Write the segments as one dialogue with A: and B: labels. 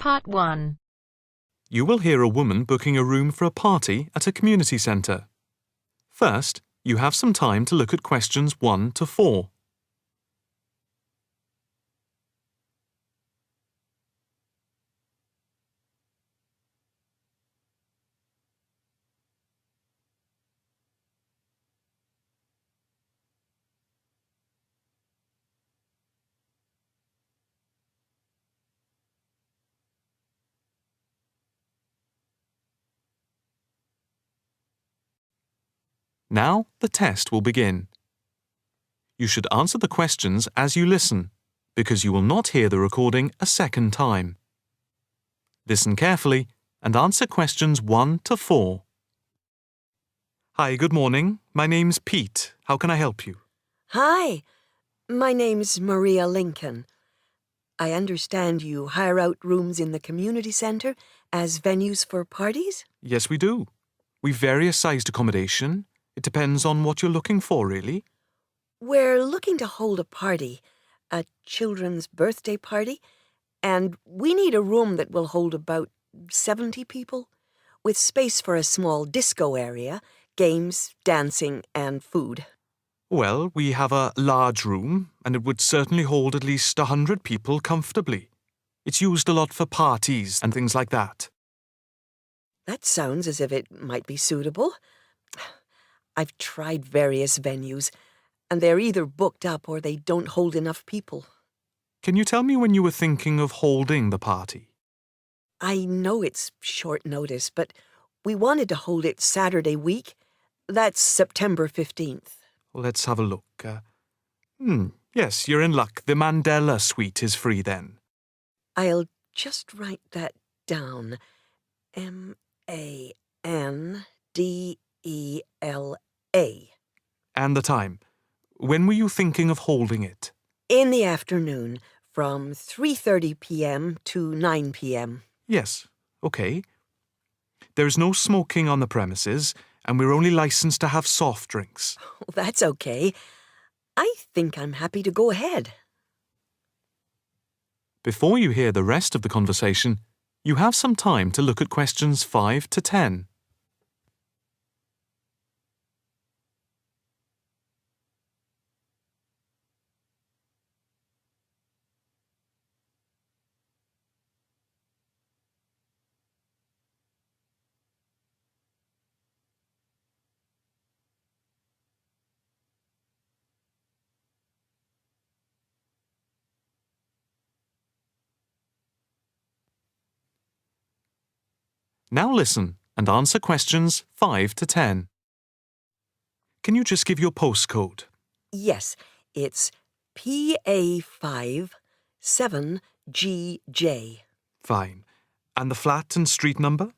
A: Part 1.
B: You will hear a woman booking a room for a party at a community centre. First, you have some time to look at questions 1 to 4. Now, the test will begin. You should answer the questions as you listen, because you will not hear the recording a second time. Listen carefully and answer questions 1 to 4. Hi, good morning. My name's Pete. How can I help you?
C: Hi, my name's Maria Lincoln. I understand you hire out rooms in the community centre as venues for parties?
B: Yes, we do. We've various sized accommodation. It depends on what you're looking for, really.
C: We're looking to hold a party, a children's birthday party, and we need a room that will hold about 70 people, with space for a small disco area, games, dancing, and food.
B: Well, we have a large room, and it would certainly hold at least 100 people comfortably. It's used a lot for parties and things like that.
C: That sounds as if it might be suitable. I've tried various venues, and they're either booked up or they don't hold enough people.
B: Can you tell me when you were thinking of holding the party?
C: I know it's short notice, but we wanted to hold it Saturday week. That's September 15th.
B: Let's have a look. Yes, you're in luck. The Mandela suite is free then.
C: I'll just write that down. Mandela.
B: And the time. When were you thinking of holding it?
C: In the afternoon, from 3:30 p.m. to 9 p.m.
B: Yes, okay. There's no smoking on the premises, and we're only licensed to have soft drinks.
C: That's okay. I think I'm happy to go ahead.
B: Before you hear the rest of the conversation, you have some time to look at questions 5 to 10. Now listen and answer questions 5 to 10. Can you just give your postcode?
C: Yes, it's PA5 7GJ.
B: Fine. And the flat and street number?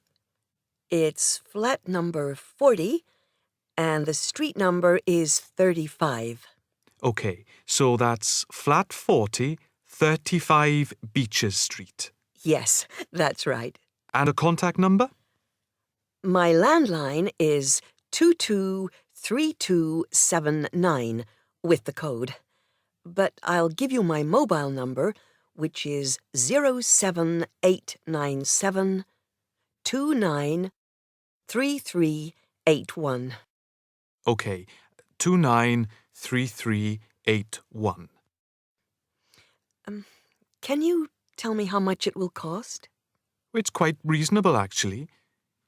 C: It's flat number 40, and the street number is 35.
B: Okay, so that's flat 40, 35 Beaches Street.
C: Yes, that's right.
B: And a contact number?
C: My landline is 223279 with the code. But I'll give you my mobile number, which is 07897 293381.
B: Okay, 293381.
C: Can you tell me how much it will cost?
B: It's quite reasonable, actually.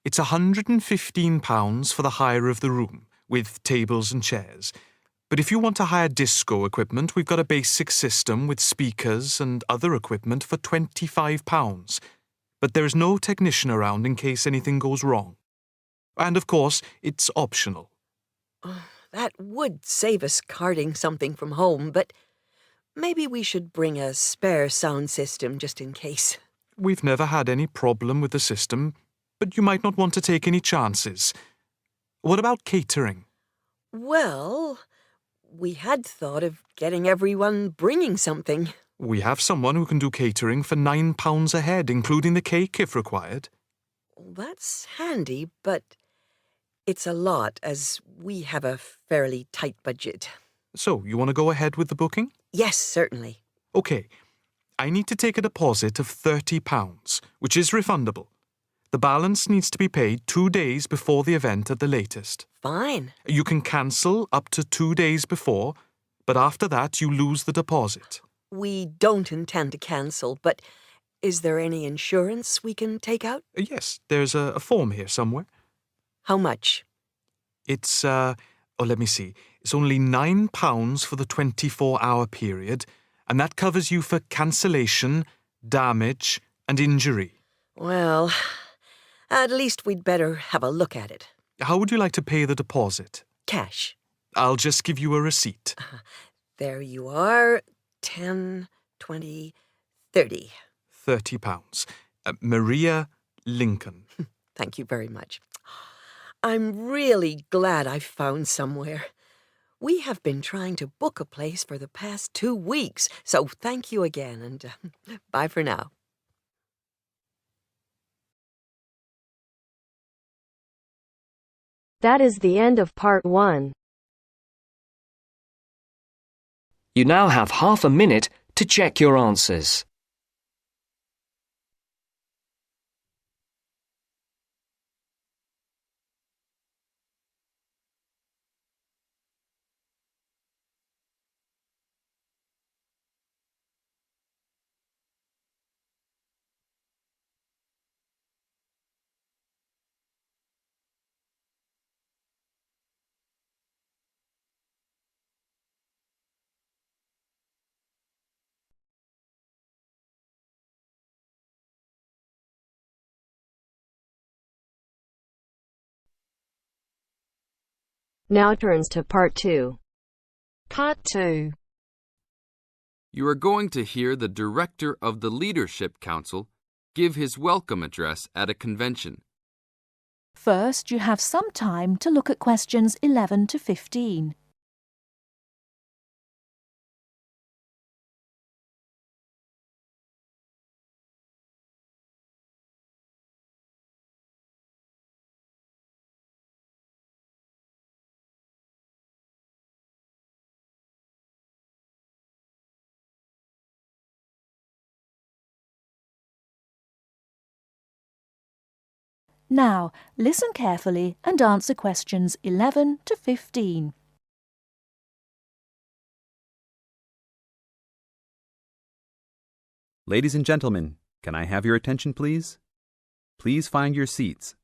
B: It's £115 for the hire of the room, with tables and chairs. But if you want to hire disco equipment, we've got a basic system with speakers and other equipment for £25. But there is no technician around in case anything goes wrong. And of course, it's optional.
C: That would save us carting something from home, but maybe we should bring a spare sound system just in case.
B: We've never had any problem with the system, but you might not want to take any chances. What about catering?
C: Well, we had thought of getting everyone bringing something.
B: We have someone who can do catering for £9 a head, including the cake if required.
C: That's handy, but it's a lot as we have a fairly tight budget.
B: So, you want to go ahead with the booking?
C: Yes, certainly.
B: Okay. I need to take a deposit of £30, which is refundable. The balance needs to be paid 2 days before the event at the latest.
C: Fine.
B: You can cancel up to 2 days before, but after that you lose the deposit.
C: We don't intend to cancel, but is there any insurance we can take out?
B: Yes, there's a form here somewhere.
C: How much?
B: It's, let me see. It's only £9 for the 24-hour period, and that covers you for cancellation, damage, and injury.
C: Well, at least we'd better have a look at it.
B: How would you like to pay the deposit?
C: Cash.
B: I'll just give you a receipt.
C: There you are. 10, 20, 30.
B: £30. Maria Lincoln.
C: Thank you very much. I'm really glad I found somewhere. We have been trying to book a place for the past 2 weeks, so thank you again, and bye for now.
A: That is the end of part 1.
D: You now have half a minute to check your answers.
A: Now turns to part 2.
E: Part 2.
F: You are going to hear the director of the Leadership Council give his welcome address at a convention.
E: First, you have some time to look at questions 11 to 15. Now, listen carefully and answer questions 11 to 15.
G: Ladies and gentlemen, can I have your attention, please? Please find your seats.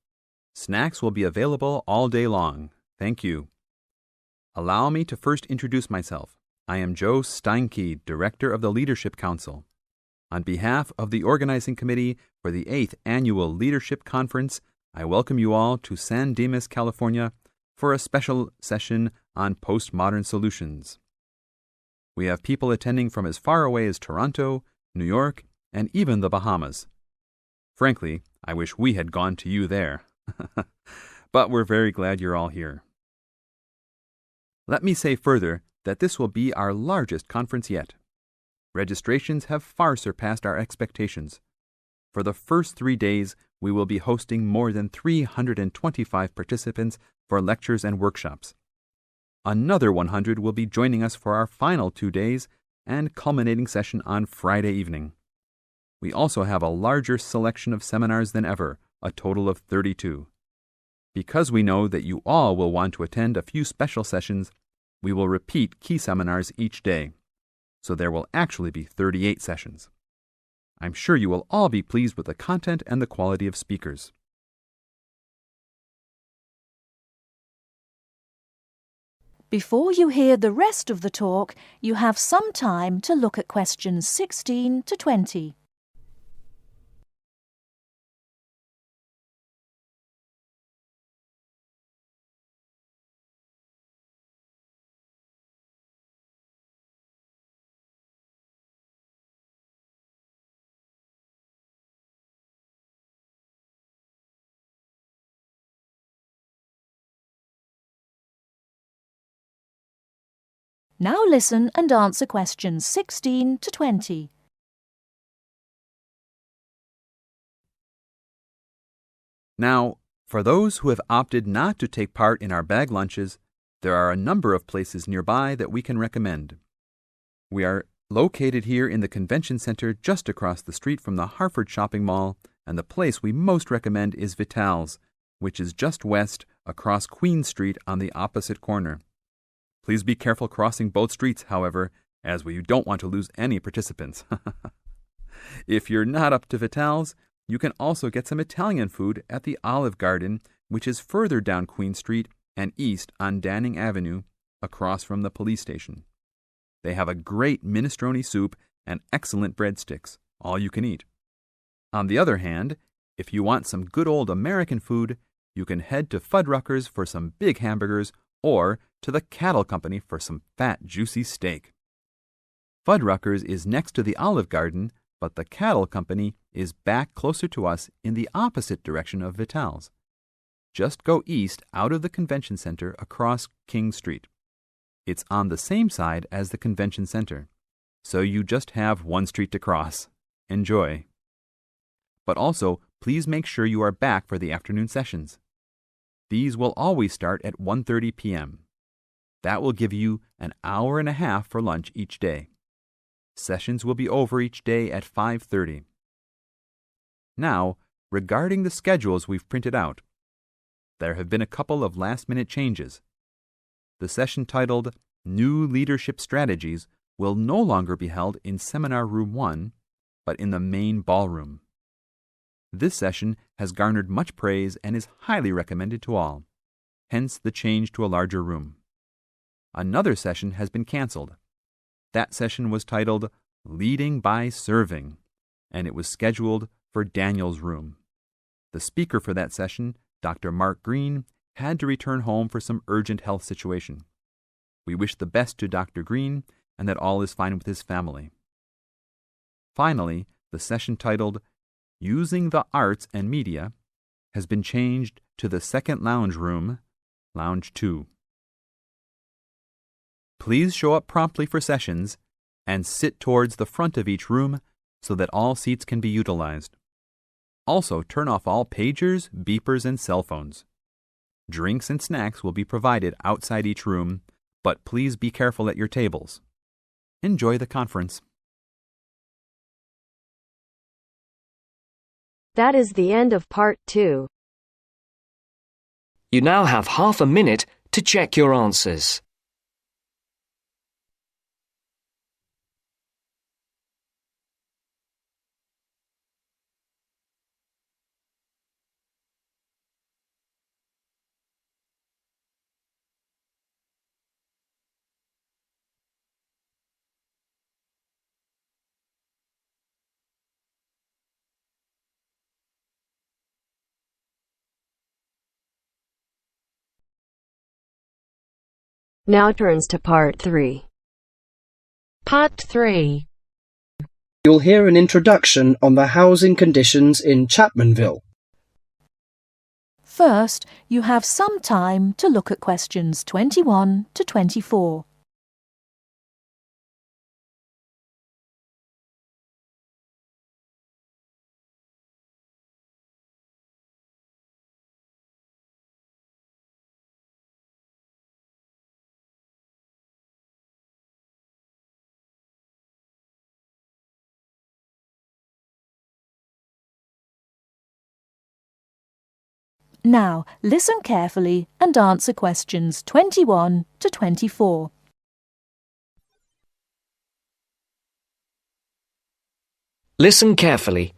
G: Snacks will be available all day long. Thank you. Allow me to first introduce myself. I am Joe Steinke, Director of the Leadership Council. On behalf of the Organizing Committee for the 8th Annual Leadership Conference, I welcome you all to San Dimas, California, for a special session on postmodern solutions. We have people attending from as far away as Toronto, New York, and even the Bahamas. Frankly, I wish we had gone to you there. But we're very glad you're all here. Let me say further that this will be our largest conference yet. Registrations have far surpassed our expectations. For the first 3 days, we will be hosting more than 325 participants for lectures and workshops. Another 100 will be joining us for our final 2 days and culminating session on Friday evening. We also have a larger selection of seminars than ever, a total of 32. Because we know that you all will want to attend a few special sessions, we will repeat key seminars each day. So there will actually be 38 sessions. I'm sure you will all be pleased with the content and the quality of speakers.
E: Before you hear the rest of the talk, you have some time to look at questions 16 to 20. Now listen and answer questions 16 to 20.
G: Now, for those who have opted not to take part in our bag lunches, there are a number of places nearby that we can recommend. We are Located here in the convention center just across the street from the Harford Shopping Mall, and the place we most recommend is Vital's, which is just west across Queen Street on the opposite corner. Please be careful crossing both streets, however, as we don't want to lose any participants. If you're not up to Vital's, you can also get some Italian food at the Olive Garden, which is further down Queen Street and east on Danning Avenue, across from the police station. They have a great minestrone soup and excellent breadsticks, all you can eat. On the other hand, if you want some good old American food, you can head to Fuddruckers for some big hamburgers or to the Cattle Company for some fat, juicy steak. Fuddruckers is next to the Olive Garden, but the Cattle Company is back closer to us in the opposite direction of Vital's. Just go east out of the convention center across King Street. It's on the same side as the convention center, so you just have one street to cross. Enjoy. But also, please make sure you are back for the afternoon sessions. These will always start at 1:30 p.m. That will give you an hour and a half for lunch each day. Sessions will be over each day at 5:30. Now, regarding the schedules we've printed out, there have been a couple of last-minute changes. The session titled New Leadership Strategies will no longer be held in Seminar Room 1, but in the main ballroom. This session has garnered much praise and is highly recommended to all, hence the change to a larger room. Another session has been canceled. That session was titled Leading by Serving, and it was scheduled for Daniel's room. The speaker for that session, Dr. Mark Green, had to return home for some urgent health situation. We wish the best to Dr. Green and that all is fine with his family. Finally, the session titled Using the Arts and Media has been changed to the second lounge room, Lounge 2. Please show up promptly for sessions and sit towards the front of each room so that all seats can be utilized. Also, turn off all pagers, beepers, and cell phones. Drinks and snacks will be provided outside each room, but please be careful at your tables. Enjoy the conference.
A: That is the end of part 2.
D: You now have half a minute to check your answers.
A: Now turns to part 3.
H: Part 3. You'll hear an introduction on the housing conditions in Chapmanville.
E: First, you have some time to look at questions 21 to 24. Now, listen carefully and answer questions 21 to 24.
D: Listen carefully.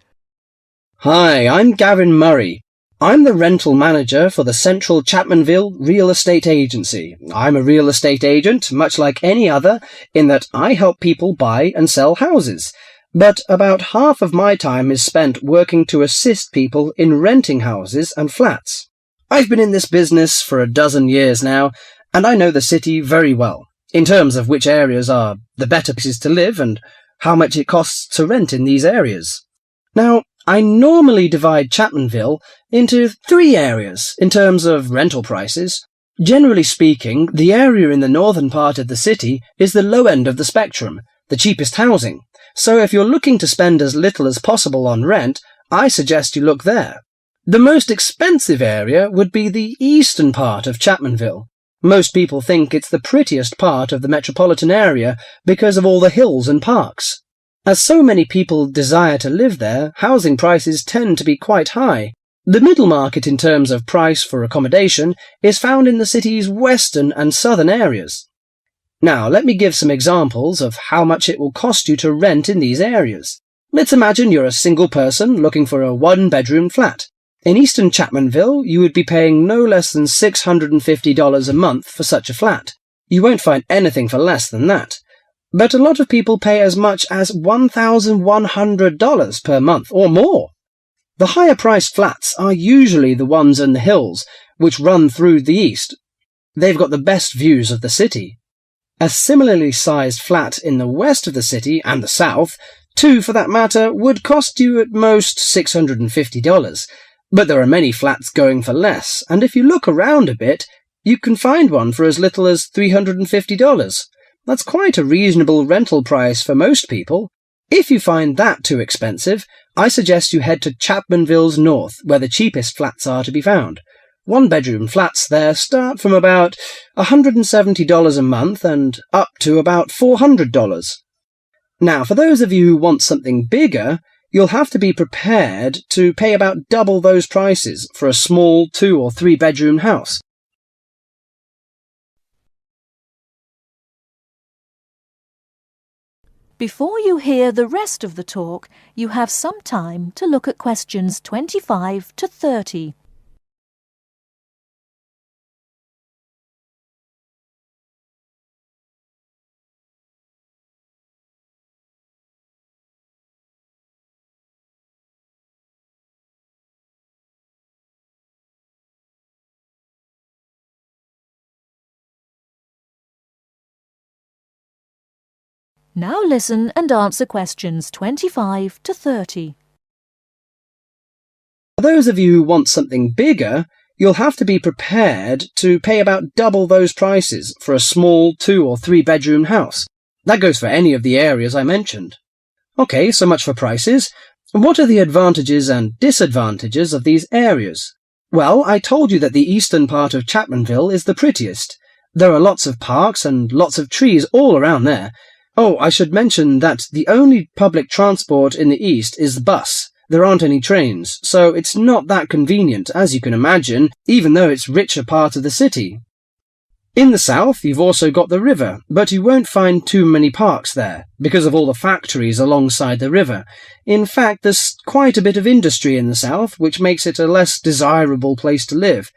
H: Hi, I'm Gavin Murray. I'm the rental manager for the Central Chapmanville Real Estate Agency. I'm a real estate agent, much like any other, in that I help people buy and sell houses. But about half of my time is spent working to assist people in renting houses and flats. I've been in this business for a dozen years now, and I know the city very well, in terms of which areas are the better places to live and how much it costs to rent in these areas. Now, I normally divide Chapmanville into 3 areas in terms of rental prices. Generally speaking, the area in the northern part of the city is the low end of the spectrum, the cheapest housing. So if you're looking to spend as little as possible on rent, I suggest you look there. The most expensive area would be the eastern part of Chapmanville. Most people think it's the prettiest part of the metropolitan area because of all the hills and parks. As so many people desire to live there, housing prices tend to be quite high. The middle market in terms of price for accommodation is found in the city's western and southern areas. Now, let me give some examples of how much it will cost you to rent in these areas. Let's imagine you're a single person looking for a one-bedroom flat. In Eastern Chapmanville, you would be paying no less than $650 a month for such a flat. You won't find anything for less than that. But a lot of people pay as much as $1,100 per month or more. The higher-priced flats are usually the ones in the hills, which run through the east. They've got the best views of the city. A similarly sized flat in the west of the city and the south, two for that matter, would cost you at most $650. But there are many flats going for less, and if you look around a bit, you can find one for as little as $350. That's quite a reasonable rental price for most people. If you find that too expensive, I suggest you head to Chapmanville's north, where the cheapest flats are to be found. One-bedroom flats there start from about $170 a month and up to about $400. Now, for those of you who want something bigger, you'll have to be prepared to pay about double those prices for a small 2- or 3-bedroom house.
E: Before you hear the rest of the talk, you have some time to look at questions 25 to 30. Now listen and answer questions 25 to 30.
H: For those of you who want something bigger, you'll have to be prepared to pay about double those prices for a small 2- or 3-bedroom house. That goes for any of the areas I mentioned. Okay, so much for prices. What are the advantages and disadvantages of these areas? Well, I told you that the eastern part of Chapmanville is the prettiest. There are lots of parks and lots of trees all around there. Oh, I should mention that the only public transport in the east is the bus. There aren't any trains, so it's not that convenient, as you can imagine, even though it's richer part of the city. In the south, you've also got the river, but you won't find too many parks there, because of all the factories alongside the river. In fact, there's quite a bit of industry in the south, which makes it a less desirable place to live.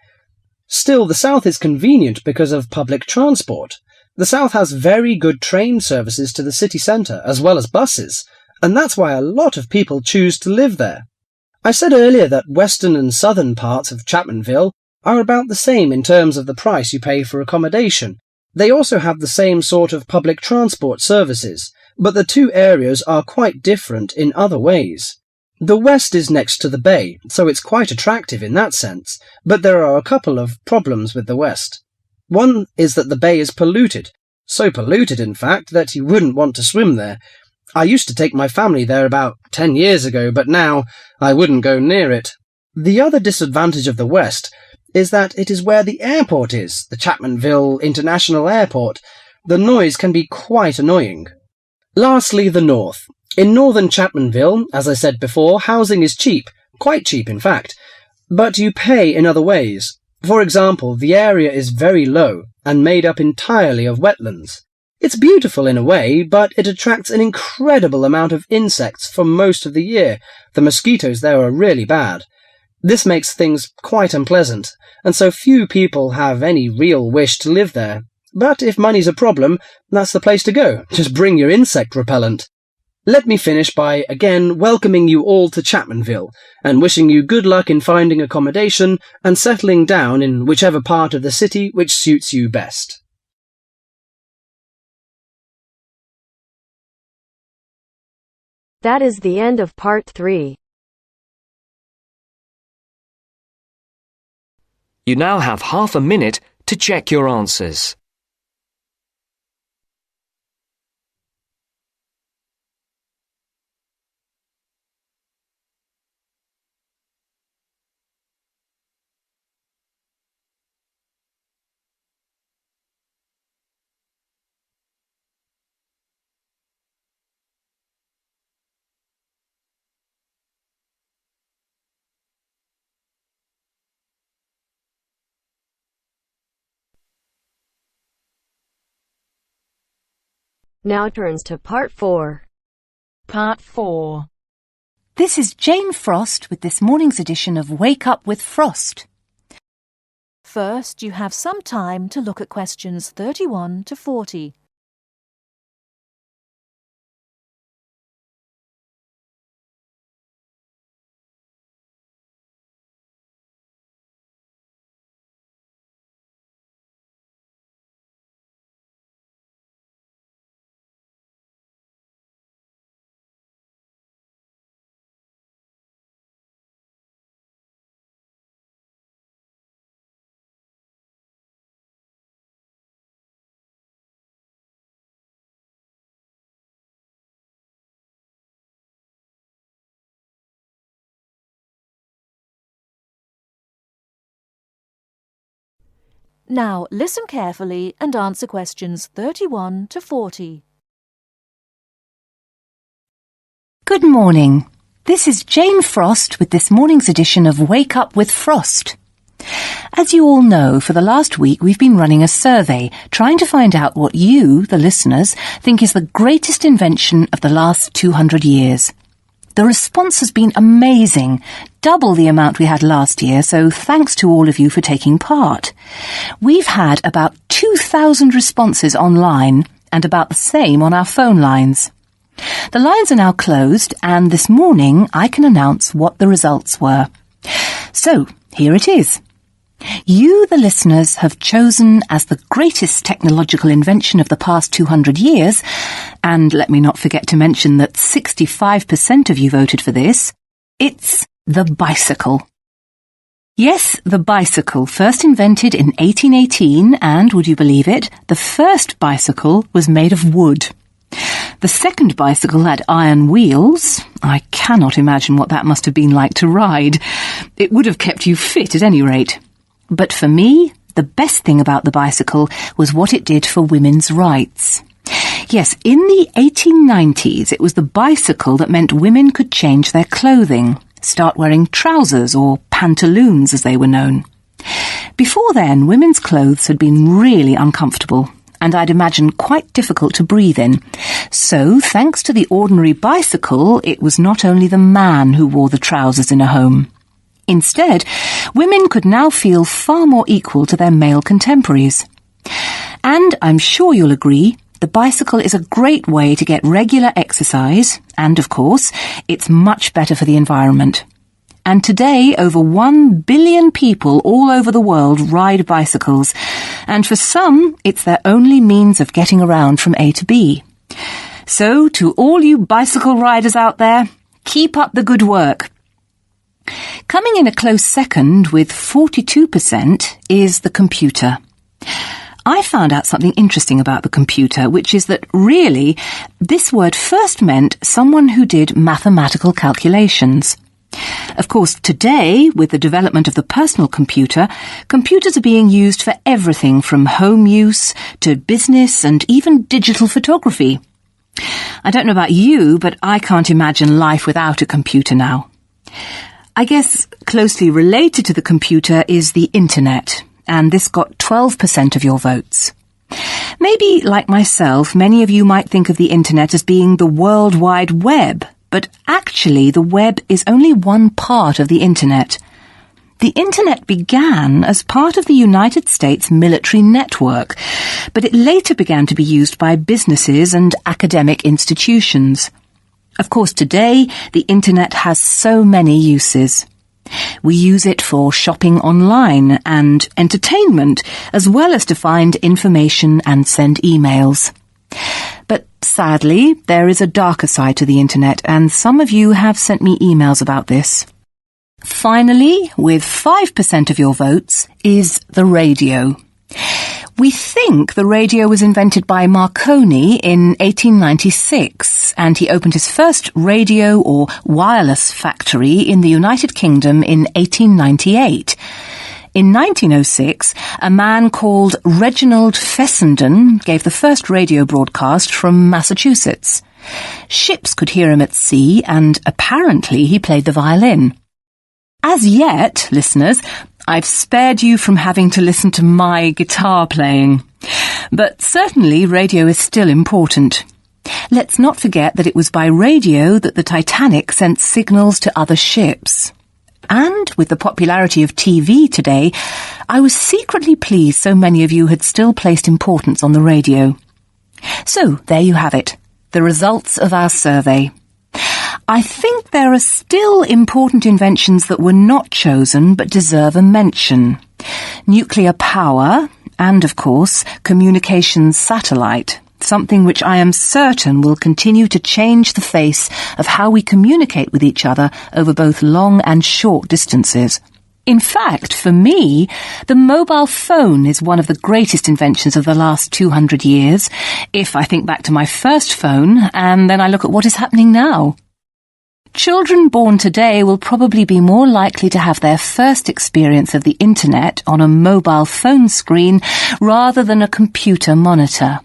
H: Still, the south is convenient because of public transport. The south has very good train services to the city centre, as well as buses, and that's why a lot of people choose to live there. I said earlier that western and southern parts of Chapmanville are about the same in terms of the price you pay for accommodation. They also have the same sort of public transport services, but the two areas are quite different in other ways. The west is next to the bay, so it's quite attractive in that sense, but there are a couple of problems with the west. One is that the bay is polluted, so polluted in fact that you wouldn't want to swim there. I used to take my family there about 10 years ago, but now I wouldn't go near it. The other disadvantage of the west is that it is where the airport is, the Chapmanville International Airport. The noise can be quite annoying. Lastly, the north. In northern Chapmanville, as I said before, housing is cheap, quite cheap in fact, but you pay in other ways. For example, the area is very low and made up entirely of wetlands. It's beautiful in a way, but it attracts an incredible amount of insects for most of the year. The mosquitoes there are really bad. This makes things quite unpleasant, and so few people have any real wish to live there. But if money's a problem, that's the place to go. Just bring your insect repellent. Let me finish by again welcoming you all to Chapmanville and wishing you good luck in finding accommodation and settling down in whichever part of the city which suits you best.
A: That is the end of part 3.
D: You now have half a minute to check your answers.
A: Now turns to Part 4.
E: Part 4. This is Jane Frost with this morning's edition of Wake Up with Frost. First, you have some time to look at questions 31 to 40. Now listen carefully and answer questions 31 to 40. Good morning. This is Jane Frost with this morning's edition of Wake Up with Frost. As you all know, for the last week we've been running a survey trying to find out what you, the listeners, think is the greatest invention of the last 200 years. The response has been amazing, double the amount we had last year, so thanks to all of you for taking part. We've had about 2,000 responses online and about the same on our phone lines. The lines are now closed, and this morning I can announce what the results were. So, here it is. You, the listeners, have chosen as the greatest technological invention of the past 200 years, and let me not forget to mention that 65% of you voted for this, it's the bicycle. Yes, the bicycle, first invented in 1818, and, would you believe it, the first bicycle was made of wood. The second bicycle had iron wheels. I cannot imagine what that must have been like to ride. It would have kept you fit at any rate. But for me, the best thing about the bicycle was what it did for women's rights. Yes, in the 1890s, it was the bicycle that meant women could change their clothing, start wearing trousers or pantaloons as they were known. Before then, women's clothes had been really uncomfortable, and I'd imagine quite difficult to breathe in. So, thanks to the ordinary bicycle, it was not only the man who wore the trousers in a home. Instead, women could now feel far more equal to their male contemporaries. And I'm sure you'll agree, the bicycle is a great way to get regular exercise, and of course, it's much better for the environment. And today, over 1 billion people all over the world ride bicycles, and for some, it's their only means of getting around from A to B. So, to all you bicycle riders out there, keep up the good work. Coming in a close second with 42% is the computer. I found out something interesting about the computer, which is that really, this word first meant someone who did mathematical calculations. Of course, today, with the development of the personal computer, computers are being used for everything from home use to business and even digital photography. I don't know about you, but I can't imagine life without a computer now. I guess closely related to the computer is the internet, and this got 12% of your votes. Maybe, like myself, many of you might think of the internet as being the World Wide Web, but actually the web is only one part of the internet. The internet began as part of the United States military network, but it later began to be used by businesses and academic institutions. Of course, today, the internet has so many uses. We use it for shopping online and entertainment, as well as to find information and send emails. But sadly, there is a darker side to the internet, and some of you have sent me emails about this. Finally, with 5% of your votes, is the radio. We think the radio was invented by Marconi in 1896, and he opened his first radio or wireless factory in the United Kingdom in 1898. In 1906, a man called Reginald Fessenden gave the first radio broadcast from Massachusetts. Ships could hear him at sea, and apparently he played the violin. As yet, listeners, I've spared you from having to listen to my guitar playing. But certainly radio is still important. Let's not forget that it was by radio that the Titanic sent signals to other ships. And with the popularity of TV today, I was secretly pleased so many of you had still placed importance on the radio. So, there you have it, the results of our survey. I think there are still important inventions that were not chosen but deserve a mention. Nuclear power and, of course, communications satellite, something which I am certain will continue to change the face of how we communicate with each other over both long and short distances. In fact, for me, the mobile phone is one of the greatest inventions of the last 200 years, if I think back to my first phone and then I look at what is happening now. Children born today will probably be more likely to have their first experience of the internet on a mobile phone screen rather than a computer monitor.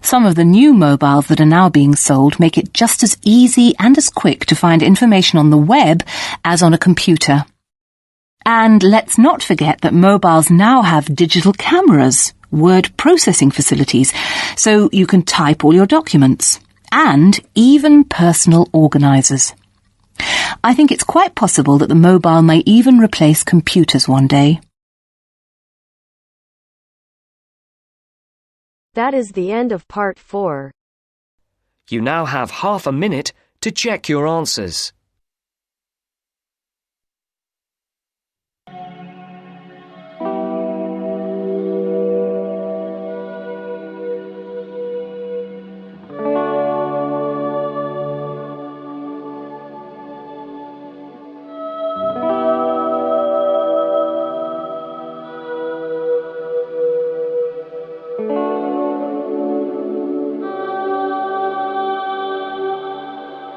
E: Some of the new mobiles that are now being sold make it just as easy and as quick to find information on the web as on a computer. And let's not forget that mobiles now have digital cameras, word processing facilities, so you can type all your documents, and even personal organisers. I think it's quite possible that the mobile may even replace computers one day.
A: That is the end of part 4.
D: You now have half a minute to check your answers.